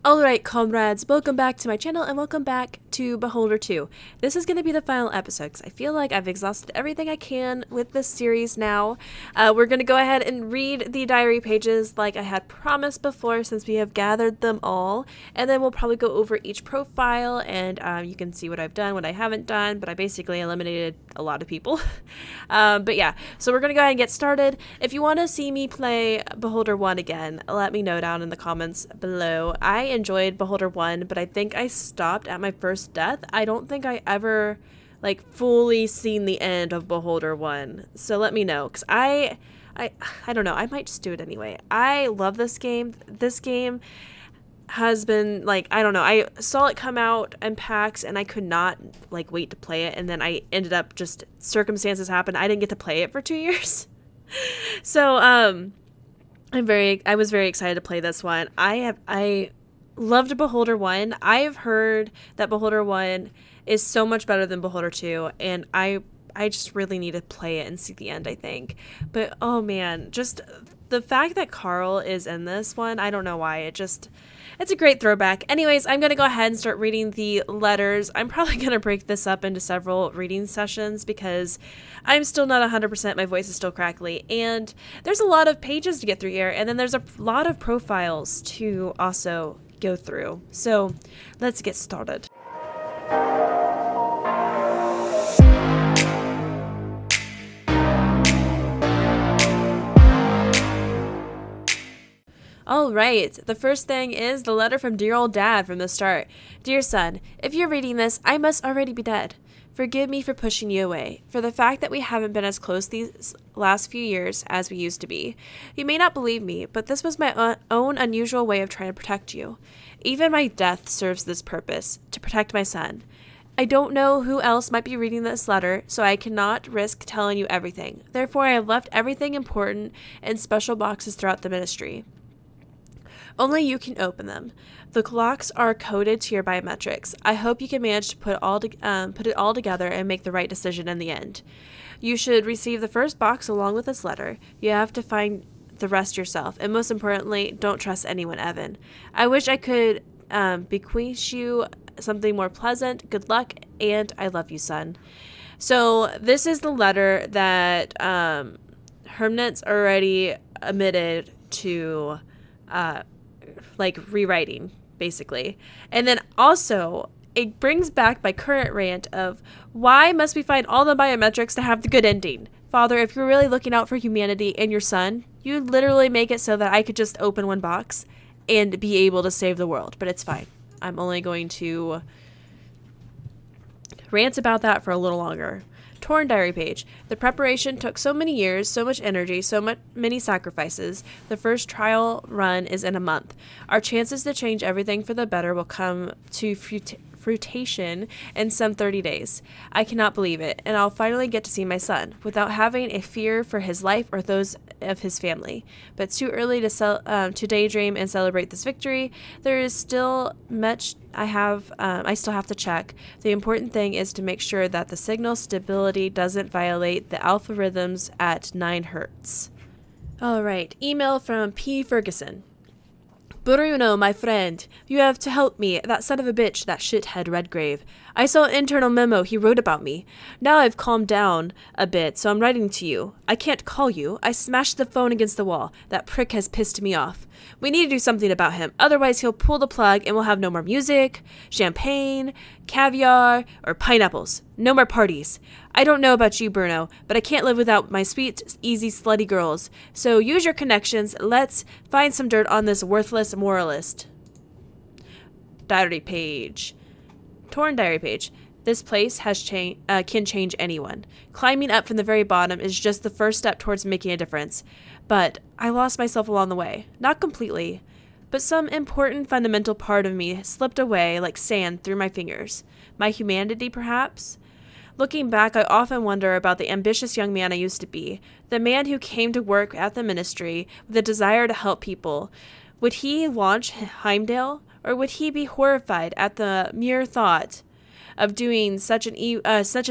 Alright, comrades, welcome back to my channel and welcome back to Beholder 2. This is going to be the final episode because I feel like I've exhausted everything I can with this series now. We're going to go ahead and read the diary pages like I had promised before since we have gathered them all. And then we'll probably go over each profile and you can see what I've done, what I haven't done, but I basically eliminated a lot of people. But yeah, so we're going to go ahead and get started. If you want to see me play Beholder 1 again, let me know down in the comments below. I enjoyed Beholder 1, but I think I stopped at my first death. I don't think I ever fully seen the end of Beholder 1. So let me know, because I don't know, I might just do it anyway. I love this game. This game has been I don't know, I saw it come out in PAX and I could not wait to play it, and then I ended up just circumstances happened. I didn't get to play it for 2 years. So I was very excited to play this one. I loved Beholder 1. I've heard that Beholder 1 is so much better than Beholder 2, and I just really need to play it and see the end, I think. But oh man, just the fact that Carl is in this one, I don't know why, it's a great throwback. Anyways, I'm going to go ahead and start reading the letters. I'm probably going to break this up into several reading sessions because I'm still not 100%. My voice is still crackly. And there's a lot of pages to get through here. And then there's a lot of profiles to also go through. So let's get started. All right, the first thing is the letter from dear old dad from the start. Dear son, if you're reading this, I must already be dead. Forgive me for pushing you away, for the fact that we haven't been as close these last few years as we used to be. You may not believe me, but this was my own unusual way of trying to protect you. Even my death serves this purpose, to protect my son. I don't know who else might be reading this letter, so I cannot risk telling you everything. Therefore, I have left everything important in special boxes throughout the ministry. Only you can open them. The locks are coded to your biometrics. I hope you can manage to put it all together and make the right decision in the end. You should receive the first box along with this letter. You have to find the rest yourself. And most importantly, don't trust anyone, Evan. I wish I could bequeath you something more pleasant. Good luck, and I love you, son. So this is the letter that Hermnet's already admitted to rewriting, basically. And then also it brings back my current rant of why must we find all the biometrics to have the good ending? Father, if you're really looking out for humanity and your son, you literally make it so that I could just open one box and be able to save the world. But it's fine. I'm only going to rant about that for a little longer. Torn diary page. The preparation took so many years, so much energy, many sacrifices. The first trial run is in a month. Our chances to change everything for the better will come to fruition in some 30 days. I cannot believe it, and I'll finally get to see my son, without having a fear for his life or those of his family. But it's too early to daydream and celebrate this victory. There is still much I still have to check. The important thing is to make sure that the signal stability doesn't violate the alpha rhythms at 9 Hertz. Alright, email from P. Ferguson. Bruno, my friend, you have to help me, that son of a bitch, that shithead Redgrave. I saw an internal memo he wrote about me. Now I've calmed down a bit, so I'm writing to you. I can't call you. I smashed the phone against the wall. That prick has pissed me off. We need to do something about him, otherwise he'll pull the plug and we'll have no more music, champagne, caviar, or pineapples. No more parties. I don't know about you, Bruno, but I can't live without my sweet, easy, slutty girls. So use your connections. Let's find some dirt on this worthless moralist. Diary page. Torn diary page. This place has can change anyone. Climbing up from the very bottom is just the first step towards making a difference. But I lost myself along the way. Not completely, but some important fundamental part of me slipped away like sand through my fingers. My humanity, perhaps? Looking back, I often wonder about the ambitious young man I used to be, the man who came to work at the ministry with a desire to help people. Would he launch Heimdall, or would he be horrified at the mere thought of doing such a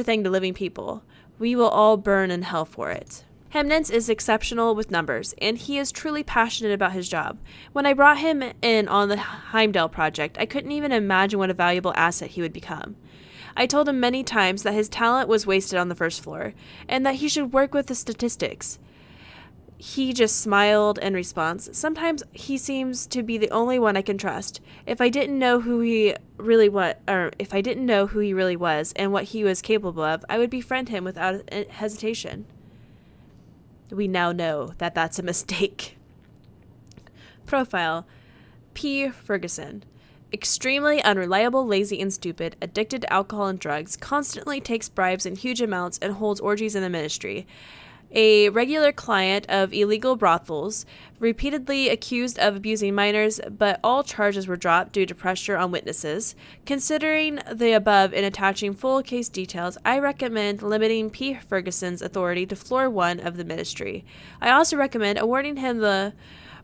thing to living people? We will all burn in hell for it. Hemnitz is exceptional with numbers, and he is truly passionate about his job. When I brought him in on the Heimdall project, I couldn't even imagine what a valuable asset he would become. I told him many times that his talent was wasted on the first floor, and that he should work with the statistics. He just smiled in response. Sometimes he seems to be the only one I can trust. If I didn't know who he really was and what he was capable of, I would befriend him without hesitation. We now know that that's a mistake. Profile: P. Ferguson. Extremely unreliable, lazy, and stupid, addicted to alcohol and drugs, constantly takes bribes in huge amounts, and holds orgies in the ministry. A regular client of illegal brothels, repeatedly accused of abusing minors, but all charges were dropped due to pressure on witnesses. Considering the above and attaching full case details, I recommend limiting P. Ferguson's authority to floor 1 of the ministry. I also recommend awarding him the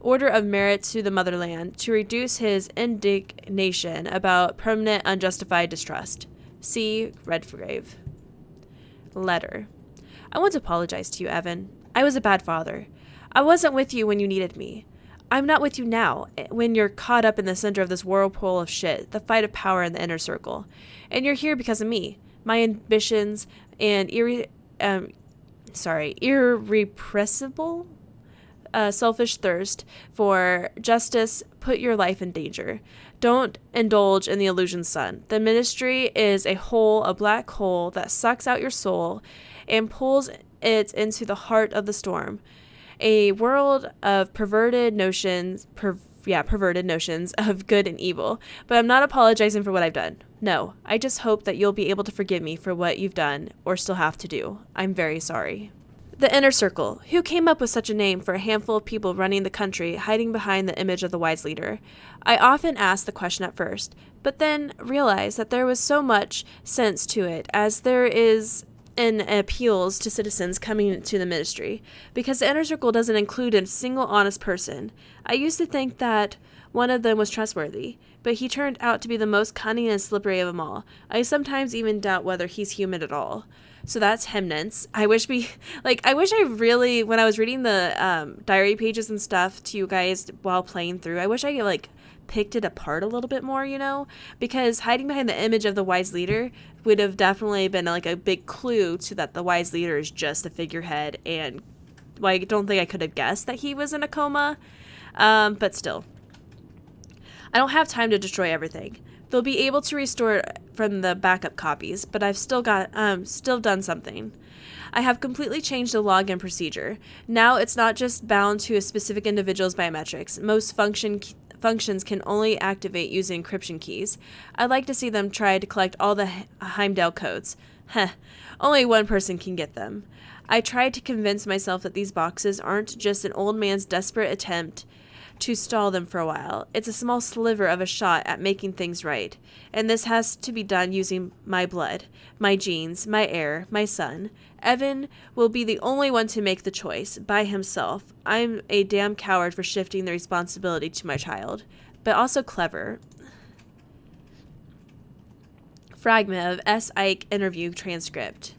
Order of Merit to the Motherland to reduce his indignation about permanent unjustified distrust. C. Redgrave. Letter. I want to apologize to you, Evan. I was a bad father. I wasn't with you when you needed me. I'm not with you now, when you're caught up in the center of this whirlpool of shit, the fight of power in the inner circle. And you're here because of me, my ambitions, and irrepressible selfish thirst for justice put your life in danger. Don't indulge in the illusion, son. The ministry is a black hole that sucks out your soul and pulls it into the heart of the storm. A world of perverted notions of good and evil. But I'm not apologizing for what I've done. No, I just hope that you'll be able to forgive me for what you've done or still have to do. I'm very sorry. The Inner Circle. Who came up with such a name for a handful of people running the country, hiding behind the image of the wise leader? I often asked the question at first, but then realized that there was so much sense to it, as there is in appeals to citizens coming to the ministry, because the Inner Circle doesn't include a single honest person. I used to think that one of them was trustworthy, but he turned out to be the most cunning and slippery of them all. I sometimes even doubt whether he's human at all. So that's Hemnitz. I wish when I was reading the diary pages and stuff to you guys while playing through, I wish I picked it apart a little bit more, because hiding behind the image of the wise leader would have definitely been a big clue to that the wise leader is just a figurehead, and I don't think I could have guessed that he was in a coma, but still. I don't have time to destroy everything. They'll be able to restore it from the backup copies, but I've still done something. I have completely changed the login procedure. Now it's not just bound to a specific individual's biometrics. Most functions can only activate using encryption keys. I'd like to see them try to collect all the Heimdall codes. Only one person can get them. I tried to convince myself that these boxes aren't just an old man's desperate attempt to stall them for a while. It's a small sliver of a shot at making things right. And this has to be done using my blood, my genes, my heir, my son. Evan will be the only one to make the choice, by himself. I'm a damn coward for shifting the responsibility to my child. But also clever. Fragment of S. Ike interview transcript.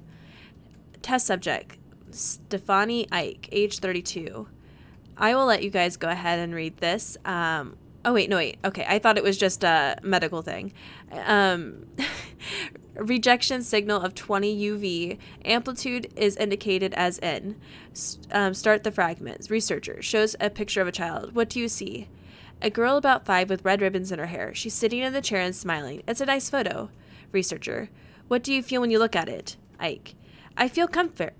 Test subject: Stephanie Ike, age 32. I will let you guys go ahead and read this. Okay, I thought it was just a medical thing. Rejection signal of 20 UV. Amplitude is indicated as N. Start the fragments. Researcher shows a picture of a child. What do you see? A girl about 5 with red ribbons in her hair. She's sitting in the chair and smiling. It's a nice photo. Researcher: what do you feel when you look at it? Ike: I feel comfort.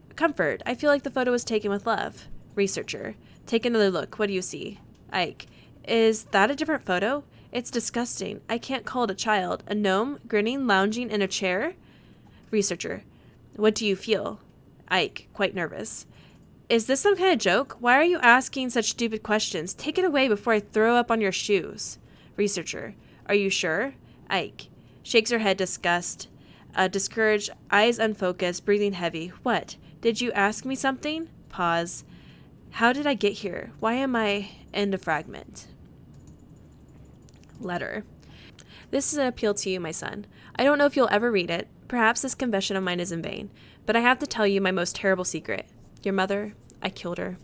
I feel like the photo was taken with love. Researcher: take another look. What do you see? Ike: is that a different photo? It's disgusting. I can't call it a child. A gnome, grinning, lounging in a chair? Researcher: what do you feel? Ike: quite nervous. Is this some kind of joke? Why are you asking such stupid questions? Take it away before I throw up on your shoes. Researcher: are you sure? Ike shakes her head, disgust, discouraged, eyes unfocused, breathing heavy. What? Did you ask me something? Pause. How did I get here? Why am I in the fragment? Letter. This is an appeal to you, my son. I don't know if you'll ever read it. Perhaps this confession of mine is in vain, but I have to tell you my most terrible secret. Your mother, I killed her.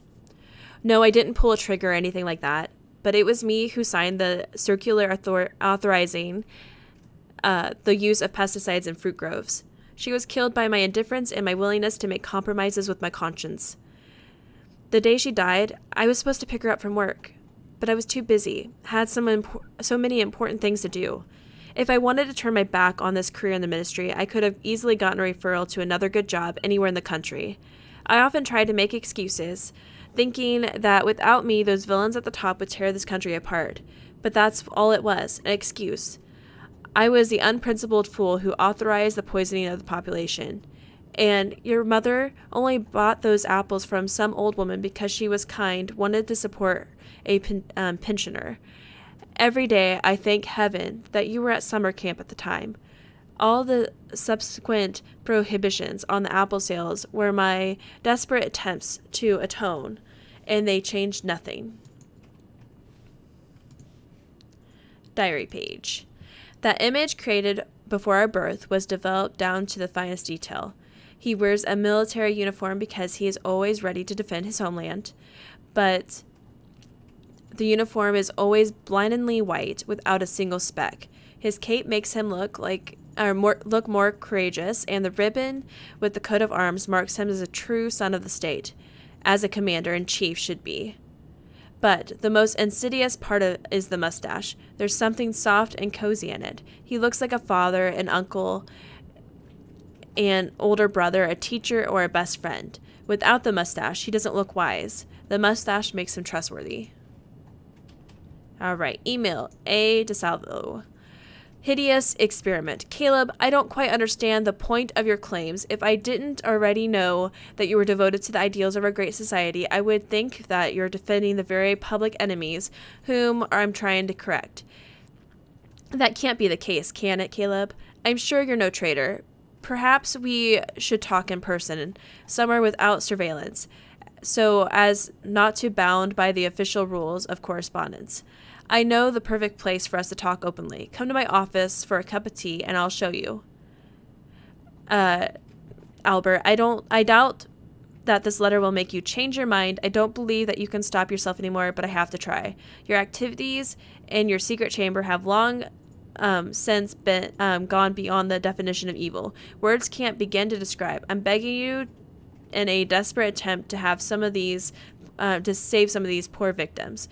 No, I didn't pull a trigger or anything like that, but it was me who signed the circular authorizing the use of pesticides in fruit groves. She was killed by my indifference and my willingness to make compromises with my conscience. The day she died, I was supposed to pick her up from work, but I was too busy, had so many important things to do. If I wanted to turn my back on this career in the ministry, I could have easily gotten a referral to another good job anywhere in the country. I often tried to make excuses, thinking that without me, those villains at the top would tear this country apart. But that's all it was, an excuse. I was the unprincipled fool who authorized the poisoning of the population. And your mother only bought those apples from some old woman because she was kind, wanted to support a pensioner. Every day I thank heaven that you were at summer camp at the time. All the subsequent prohibitions on the apple sales were my desperate attempts to atone, and they changed nothing. Diary page. That image created before our birth was developed down to the finest detail. He wears a military uniform because he is always ready to defend his homeland, but the uniform is always blindingly white without a single speck. His cape makes him look more courageous, and the ribbon with the coat of arms marks him as a true son of the state, as a commander-in-chief should be. But the most insidious part is the mustache. There's something soft and cozy in it. He looks like a father, an uncle, an older brother, a teacher, or a best friend. Without the mustache, he doesn't look wise. The mustache makes him trustworthy. All right, email A. DeSalvo. Hideous experiment. Caleb, I don't quite understand the point of your claims. If I didn't already know that you were devoted to the ideals of our great society, I would think that you're defending the very public enemies whom I'm trying to correct. That can't be the case, can it, Caleb? I'm sure you're no traitor. Perhaps we should talk in person, somewhere without surveillance, so as not to bound by the official rules of correspondence. I know the perfect place for us to talk openly. Come to my office for a cup of tea, and I'll show you. Albert, I doubt that this letter will make you change your mind. I don't believe that you can stop yourself anymore, but I have to try. Your activities in your secret chamber have long since been gone beyond the definition of evil. Words can't begin to describe. I'm begging you in a desperate attempt to have some of these, to save some of these poor victims.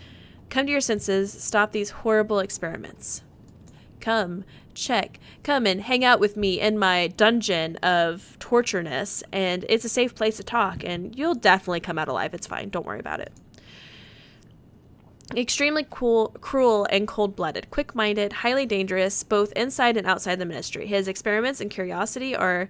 Come to your senses. Stop these horrible experiments. Come, check. Come and hang out with me in my dungeon of tortureness, and it's a safe place to talk, and you'll definitely come out alive. It's fine. Don't worry about it. Extremely cruel and cold-blooded, quick-minded, highly dangerous, both inside and outside the ministry. His experiments and curiosity are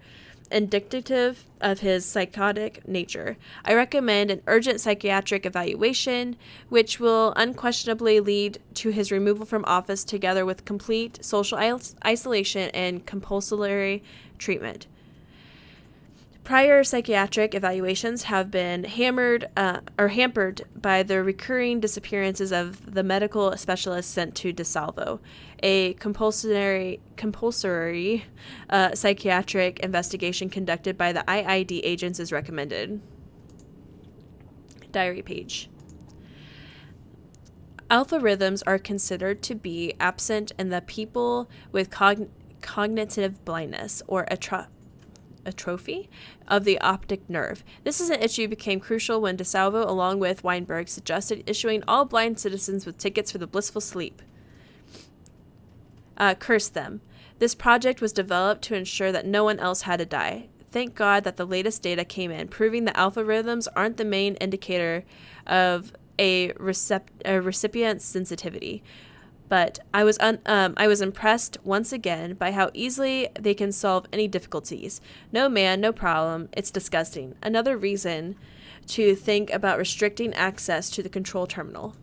indicative of his psychotic nature. I recommend an urgent psychiatric evaluation, which will unquestionably lead to his removal from office together with complete social isolation and compulsory treatment. Prior psychiatric evaluations have been hampered by the recurring disappearances of the medical specialists sent to DeSalvo. A compulsory psychiatric investigation conducted by the IID agents is recommended. Diary page. Alpha rhythms are considered to be absent in the people with cognitive blindness or atrophy of the optic nerve. This is an issue became crucial when DeSalvo, along with Weinberg, suggested issuing all blind citizens with tickets for the blissful sleep. Curse them. This project was developed to ensure that no one else had to die. Thank God that the latest data came in, proving that alpha rhythms aren't the main indicator of a recipient's sensitivity. But I was impressed once again by how easily they can solve any difficulties. No man, no problem. It's disgusting. Another reason to think about restricting access to the control terminal.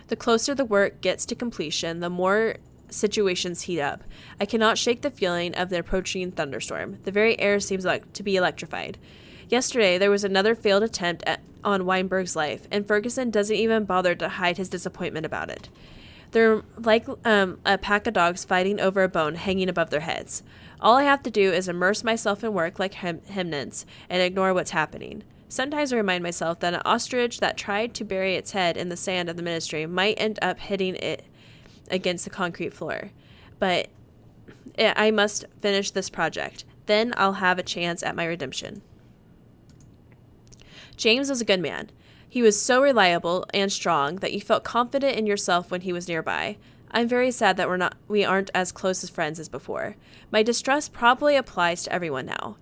The closer the work gets to completion, the more situations heat up. I cannot shake the feeling of the approaching thunderstorm. The very air seems to be electrified. Yesterday, there was another failed attempt on Weinberg's life, and Ferguson doesn't even bother to hide his disappointment about it. They're like a pack of dogs fighting over a bone hanging above their heads. All I have to do is immerse myself in work like hymnants and ignore what's happening. Sometimes I remind myself that an ostrich that tried to bury its head in the sand of the ministry might end up hitting it against the concrete floor. But I must finish this project. Then I'll have a chance at my redemption. James was a good man. He was so reliable and strong that you felt confident in yourself when he was nearby. I'm very sad that we aren't as close as friends as before. My distrust probably applies to everyone now.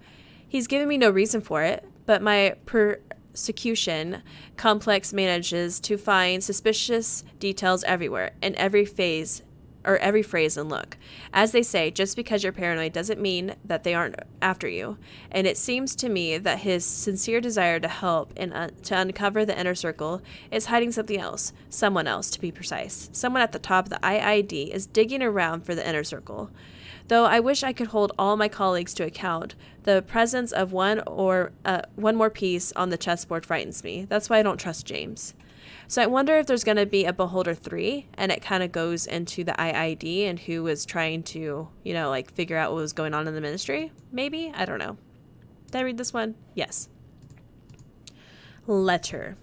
He's given me no reason for it, but my persecution complex manages to find suspicious details everywhere in every phrase and look. As they say, just because you're paranoid doesn't mean that they aren't after you. And it seems to me that his sincere desire to help and to uncover the inner circle is hiding something else. Someone else, to be precise. Someone at the top of the IID is digging around for the inner circle. Though I wish I could hold all my colleagues to account, the presence of one more piece on the chessboard frightens me. That's why I don't trust James. So I wonder if there's going to be a Beholder 3, and it kind of goes into the IID and who was trying to, figure out what was going on in the ministry. Maybe? I don't know. Did I read this one? Yes. Letter.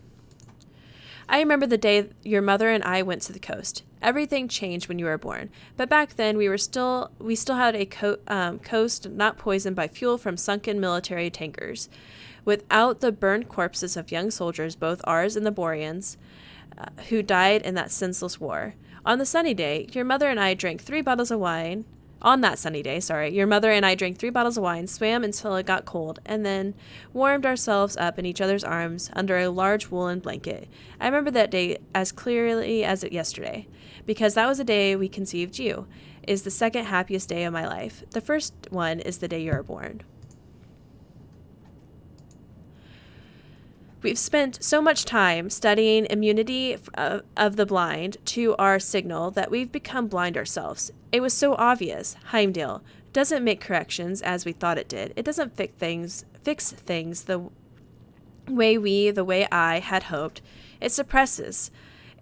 I remember the day your mother and I went to the coast. Everything changed when you were born, but back then we still had a coast not poisoned by fuel from sunken military tankers. Without the burned corpses of young soldiers, both ours and the Boreans, who died in that senseless war. On that sunny day, your mother and I drank 3 bottles of wine, swam until it got cold, and then warmed ourselves up in each other's arms under a large woolen blanket. I remember that day as clearly as yesterday, because that was the day we conceived you. It is the second happiest day of my life. The first one is the day you were born. We've spent so much time studying immunity of the blind to our signal that we've become blind ourselves. It was so obvious. Heimdall doesn't make corrections as we thought it did. It doesn't fix things the way I had hoped. It suppresses,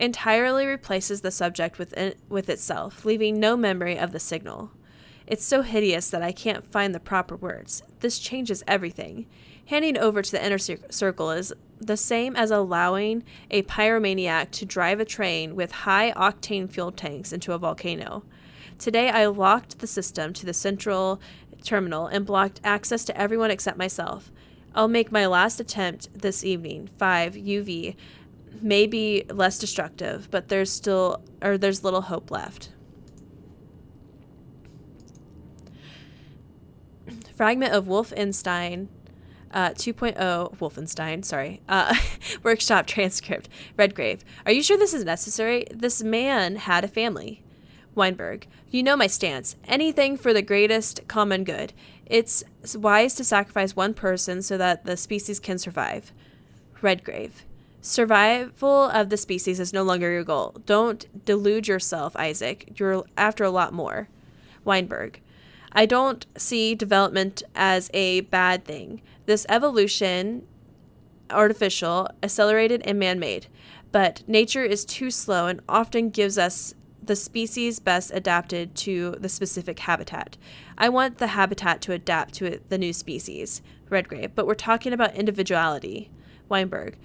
entirely replaces the subject with itself, leaving no memory of the signal. It's so hideous that I can't find the proper words. This changes everything. Handing over to the inner circle is the same as allowing a pyromaniac to drive a train with high-octane fuel tanks into a volcano. Today, I locked the system to the central terminal and blocked access to everyone except myself. I'll make my last attempt this evening. 5 UV may be less destructive, but there's little hope left. Fragment of Wolfenstein 2.0 Wolfenstein, workshop transcript. Redgrave. Are you sure this is necessary? This man had a family. Weinberg. You know my stance. Anything for the greatest common good. It's wise to sacrifice one person so that the species can survive. Redgrave. Survival of the species is no longer your goal. Don't delude yourself, Isaac. You're after a lot more. Weinberg. I don't see development as a bad thing. This evolution, artificial, accelerated, and man-made. But nature is too slow and often gives us the species best adapted to the specific habitat. I want the habitat to adapt to the new species. Redgrave. But we're talking about individuality. Weinberg.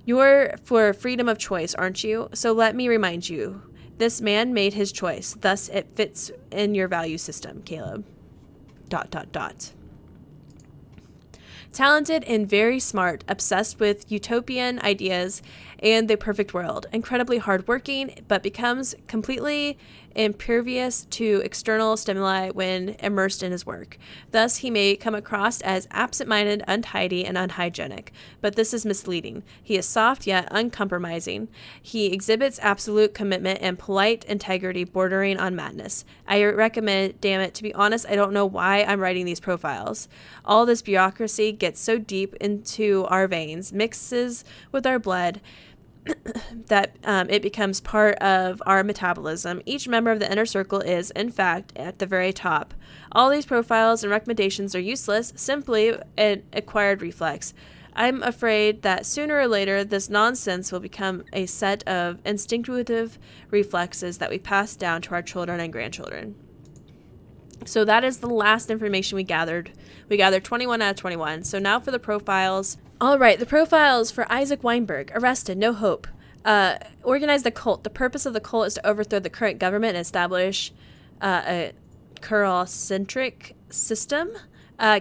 You're for freedom of choice, aren't you? So let me remind you. This man made his choice. Thus, it fits in your value system, Caleb. ... Talented and very smart, obsessed with utopian ideas and the perfect world. Incredibly hardworking, but becomes completely impervious to external stimuli when immersed in his work. Thus, he may come across as absent-minded, untidy, and unhygienic. But this is misleading. He is soft yet uncompromising. He exhibits absolute commitment and polite integrity bordering on madness. I recommend, damn it, to be honest, I don't know why I'm writing these profiles. All this bureaucracy gets so deep into our veins, mixes with our blood, that it becomes part of our metabolism. Each member of the inner circle is, in fact, at the very top. All these profiles and recommendations are useless, simply an acquired reflex. I'm afraid that sooner or later this nonsense will become a set of instinctive reflexes that we pass down to our children and grandchildren. So that is the last information we gathered. We gathered 21 out of 21. So now for the profiles. All right, the profiles for Isaac Weinberg. Arrested, no hope. Organized a cult. The purpose of the cult is to overthrow the current government and establish a Kuro-centric system.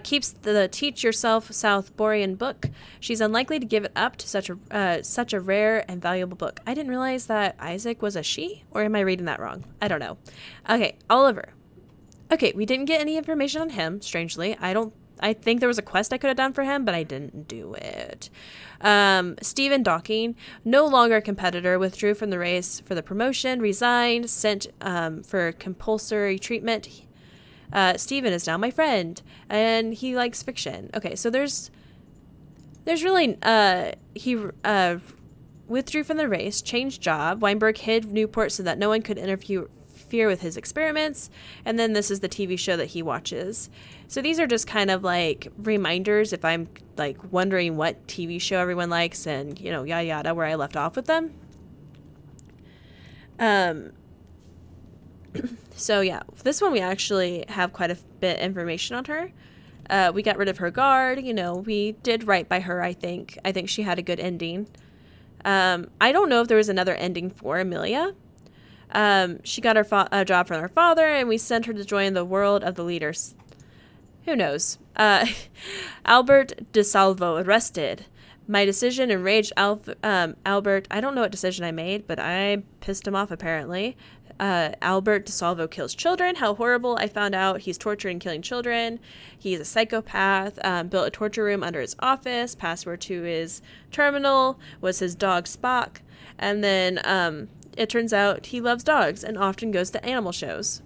Keeps the Teach Yourself South Borean book. She's unlikely to give it up to such a rare and valuable book. I didn't realize that Isaac was a she, or am I reading that wrong? I don't know. Okay, Oliver. Okay, we didn't get any information on him, strangely. I think there was a quest I could have done for him, but I didn't do it. Stephen Docking, no longer a competitor, withdrew from the race for the promotion, resigned, sent for compulsory treatment. Stephen is now my friend, and he likes fiction. Okay, so there's really, he withdrew from the race, changed job. Weinberg hid Newport so that no one could interfere with his experiments, and then this is the TV show that he watches. So these are just kind of like reminders if I'm like wondering what TV show everyone likes and, you know, yada yada, where I left off with them. So yeah, this one we actually have quite a bit of information on her. We got rid of her guard, you know, we did right by her, I think. I think she had a good ending. I don't know if there was another ending for Amelia. She got a job from her father, and we sent her to join the world of the leaders. Who knows? Albert DeSalvo arrested. My decision enraged Albert. I don't know what decision I made, but I pissed him off, apparently. Albert DeSalvo kills children. How horrible. I found out he's torturing and killing children. He's a psychopath. Built a torture room under his office. Password to his terminal was his dog Spock. And then it turns out he loves dogs and often goes to animal shows.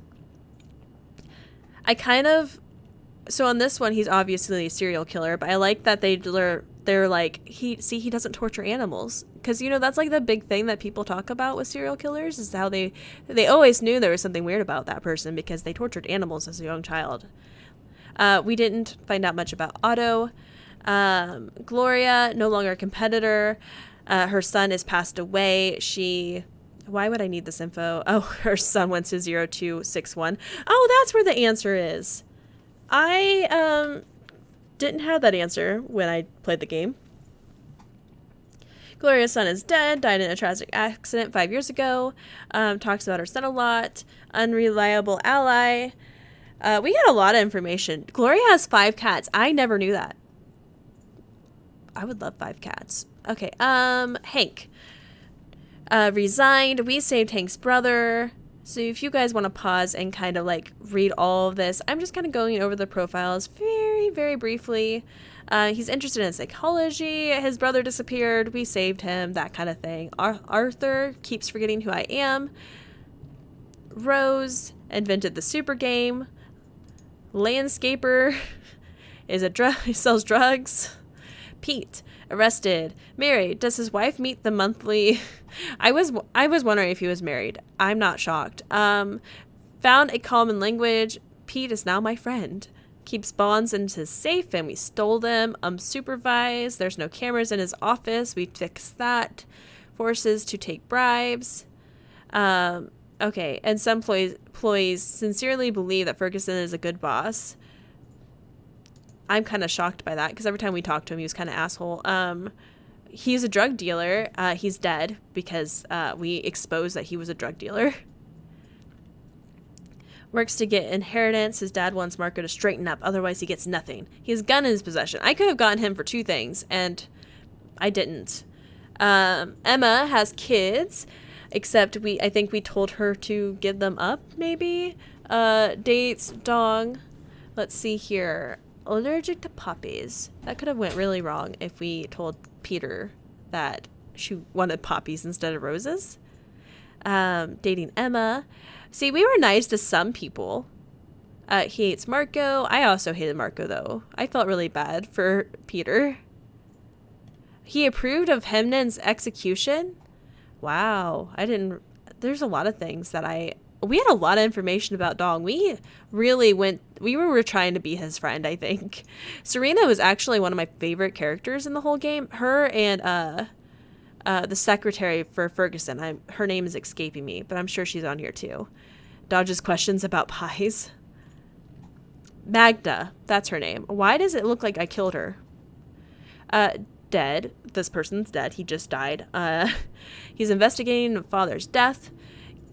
So on this one, he's obviously a serial killer, but I like that they're like, he doesn't torture animals. Because, you know, that's like the big thing that people talk about with serial killers is how they always knew there was something weird about that person because they tortured animals as a young child. We didn't find out much about Otto. Gloria, no longer a competitor. Her son has passed away. Why would I need this info? Oh, her son went to 0261. Oh, that's where the answer is. I didn't have that answer when I played the game. Gloria's son is dead, died in a tragic accident 5 years ago. Talks about her son a lot. Unreliable ally. We got a lot of information. Gloria has 5 cats. I never knew that. I would love 5 cats. Okay, Hank. Resigned. We saved Hank's brother. So if you guys want to pause and kind of like read all of this, I'm just kind of going over the profiles very, very briefly. He's interested in psychology. His brother disappeared. We saved him. That kind of thing. Arthur keeps forgetting who I am. Rose invented the super game. Landscaper is he sells drugs. Pete arrested, married. Does his wife meet the monthly? I was wondering if he was married. I'm not shocked. Found a common language. Pete is now my friend. Keeps bonds in his safe, and we stole them. Unsupervised. There's no cameras in his office. We fixed that. Forces to take bribes. Okay, and some employees sincerely believe that Ferguson is a good boss. I'm kind of shocked by that because every time we talked to him, he was kind of asshole. He's a drug dealer. He's dead because we exposed that he was a drug dealer. Works to get inheritance. His dad wants Marco to straighten up. Otherwise, he gets nothing. He has a gun in his possession. I could have gotten him for 2 things, and I didn't. Emma has kids, except I think we told her to give them up, maybe. Dates, dog. Let's see here. Allergic to poppies. That could have went really wrong if we told Peter that she wanted poppies instead of roses. Dating Emma. See, we were nice to some people. He hates Marco. I also hated Marco, though. I felt really bad for Peter. He approved of Hemnan's execution. Wow. There's a lot of things that I we had a lot of information about Dong. We were trying to be his friend, I think. Serena was actually one of my favorite characters in the whole game. Her and the secretary for Ferguson. Her name is escaping me, but I'm sure she's on here too. Dodges questions about pies. Magda, that's her name. Why does it look like I killed her? Dead. This person's dead. He just died. He's investigating my father's death.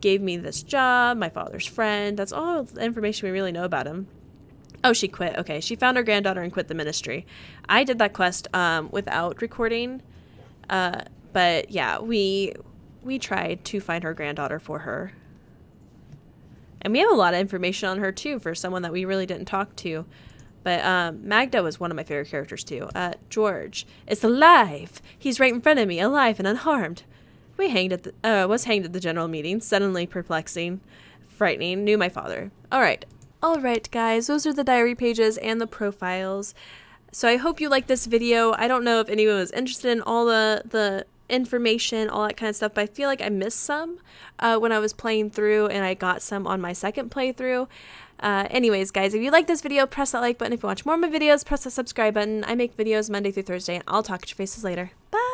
Gave me this job. My father's friend. That's all the information we really know about him. Oh, she quit. Okay, she found her granddaughter and quit the ministry. I did that quest without recording. But yeah, we tried to find her granddaughter for her. And we have a lot of information on her too for someone that we really didn't talk to. But Magda was one of my favorite characters too. George is alive. He's right in front of me, alive and unharmed. Was hanged at the general meeting. Suddenly perplexing, frightening. Knew my father. All right, guys. Those are the diary pages and the profiles. So I hope you liked this video. I don't know if anyone was interested in all the information, all that kind of stuff, but I feel like I missed some when I was playing through, and I got some on my second playthrough. Anyways, guys, if you like this video, press that like button. If you watch more of my videos, press the subscribe button. I make videos Monday through Thursday, and I'll talk to your faces later. Bye!